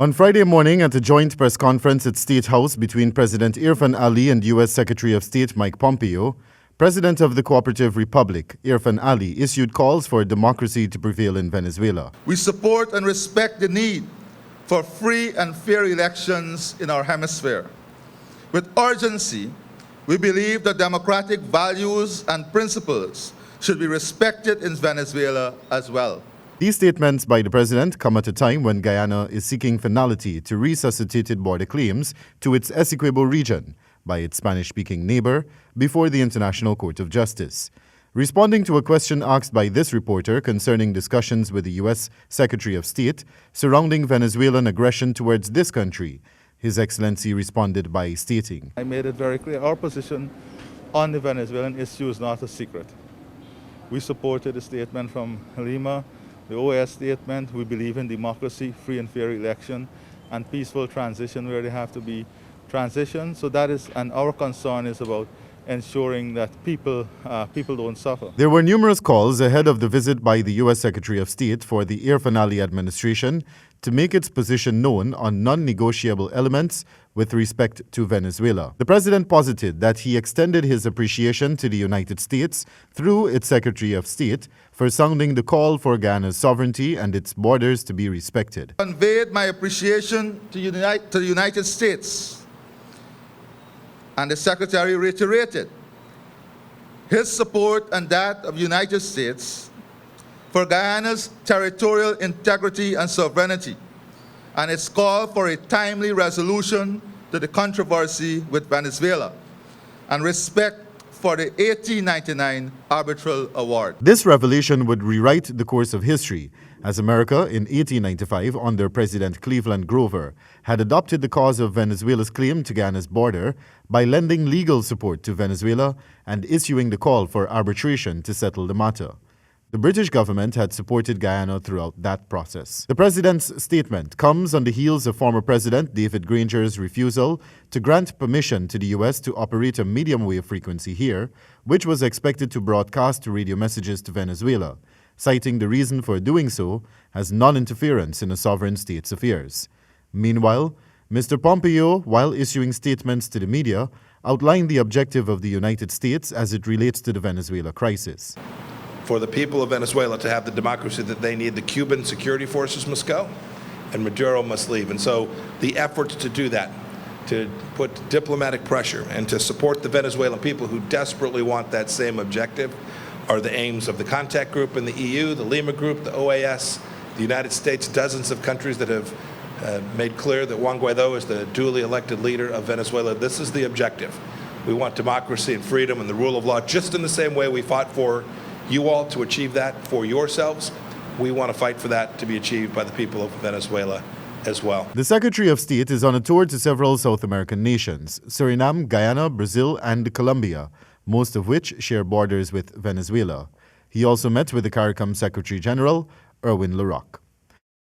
On Friday morning at a joint press conference at State House between President Irfan Ali and U.S. Secretary of State Mike Pompeo, President of the Cooperative Republic, Irfan Ali, issued calls for democracy to prevail in Venezuela. We support and respect the need for free and fair elections in our hemisphere. With urgency, we believe that democratic values and principles should be respected in Venezuela as well. These statements by the president come at a time when Guyana is seeking finality to resuscitated border claims to its Essequibo region by its Spanish-speaking neighbor before the International Court of Justice. Responding to a question asked by this reporter concerning discussions with the U.S. Secretary of State surrounding Venezuelan aggression towards this country, His Excellency responded by stating, I made it very clear our position on the Venezuelan issue is not a secret. We supported the statement from Lima, the OAS statement. We believe in democracy, free and fair election, and peaceful transition where they have to be transition. So that is, and our concern is about ensuring that people don't suffer. There were numerous calls ahead of the visit by the U.S. Secretary of State for the Irfan Ali administration to make its position known on non-negotiable elements with respect to Venezuela. The president posited that he extended his appreciation to the United States through its Secretary of State for sounding the call for Guyana's sovereignty and its borders to be respected. I conveyed my appreciation to the United States, and the Secretary reiterated his support and that of the United States for Guyana's territorial integrity and sovereignty, and its call for a timely resolution to the controversy with Venezuela, and respect for the 1899 arbitral award. This revelation would rewrite the course of history, as America in 1895, under President Cleveland Grover, had adopted the cause of Venezuela's claim to Guyana's border by lending legal support to Venezuela and issuing the call for arbitration to settle the matter. The British government had supported Guyana throughout that process. The president's statement comes on the heels of former President David Granger's refusal to grant permission to the U.S. to operate a medium wave frequency here, which was expected to broadcast radio messages to Venezuela, citing the reason for doing so as non-interference in a sovereign state's affairs. Meanwhile, Mr. Pompeo, while issuing statements to the media, outlined the objective of the United States as it relates to the Venezuela crisis. For the people of Venezuela to have the democracy that they need, the Cuban security forces must go and Maduro must leave. And so the efforts to do that, to put diplomatic pressure and to support the Venezuelan people who desperately want that same objective are the aims of the contact group in the EU, the Lima group, the OAS, the United States, dozens of countries that have made clear that Juan Guaidó is the duly elected leader of Venezuela. This is the objective. We want democracy and freedom and the rule of law, just in the same way we fought for you all to achieve that for yourselves. We want to fight for that to be achieved by the people of Venezuela as well. The Secretary of State is on a tour to several South American nations, Suriname, Guyana, Brazil, and Colombia, most of which share borders with Venezuela. He also met with the CARICOM Secretary General, Erwin Larocque.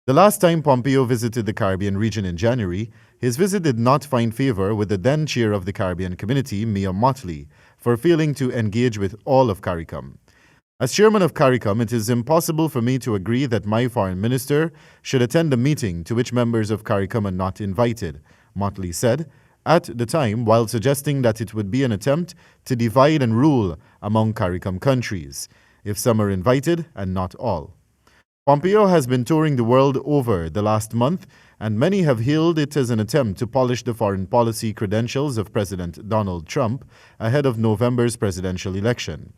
The last time Pompeo visited the Caribbean region in January, his visit did not find favor with the then chair of the Caribbean Community, Mia Mottley, for failing to engage with all of CARICOM. As chairman of CARICOM, it is impossible for me to agree that my foreign minister should attend a meeting to which members of CARICOM are not invited, Mottley said, at the time, while suggesting that it would be an attempt to divide and rule among CARICOM countries, if some are invited and not all. Pompeo has been touring the world over the last month, and many have hailed it as an attempt to polish the foreign policy credentials of President Donald Trump ahead of November's presidential election.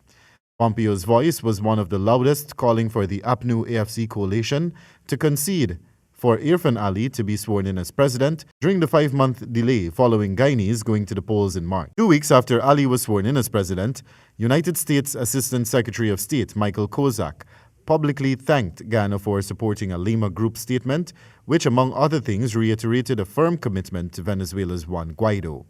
Pompeo's voice was one of the loudest, calling for the APNU-AFC coalition to concede for Irfan Ali to be sworn in as president during the 5-month delay following Guyanese going to the polls in March. 2 weeks after Ali was sworn in as president, United States Assistant Secretary of State Michael Kozak publicly thanked Guyana for supporting a Lima Group statement, which among other things reiterated a firm commitment to Venezuela's Juan Guaidó.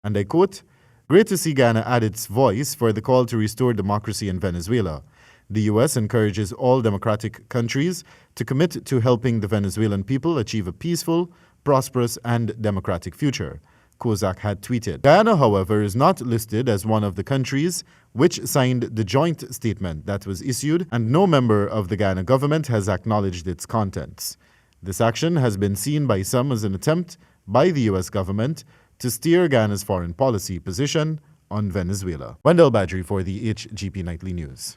And I quote, "Great to see Guyana add its voice for the call to restore democracy in Venezuela. The U.S. encourages all democratic countries to commit to helping the Venezuelan people achieve a peaceful, prosperous, and democratic future," Kozak had tweeted. Guyana, however, is not listed as one of the countries which signed the joint statement that was issued, and no member of the Guyana government has acknowledged its contents. This action has been seen by some as an attempt by the U.S. government to steer Guyana's foreign policy position on Venezuela. Wendell Badrie for the HGP Nightly News.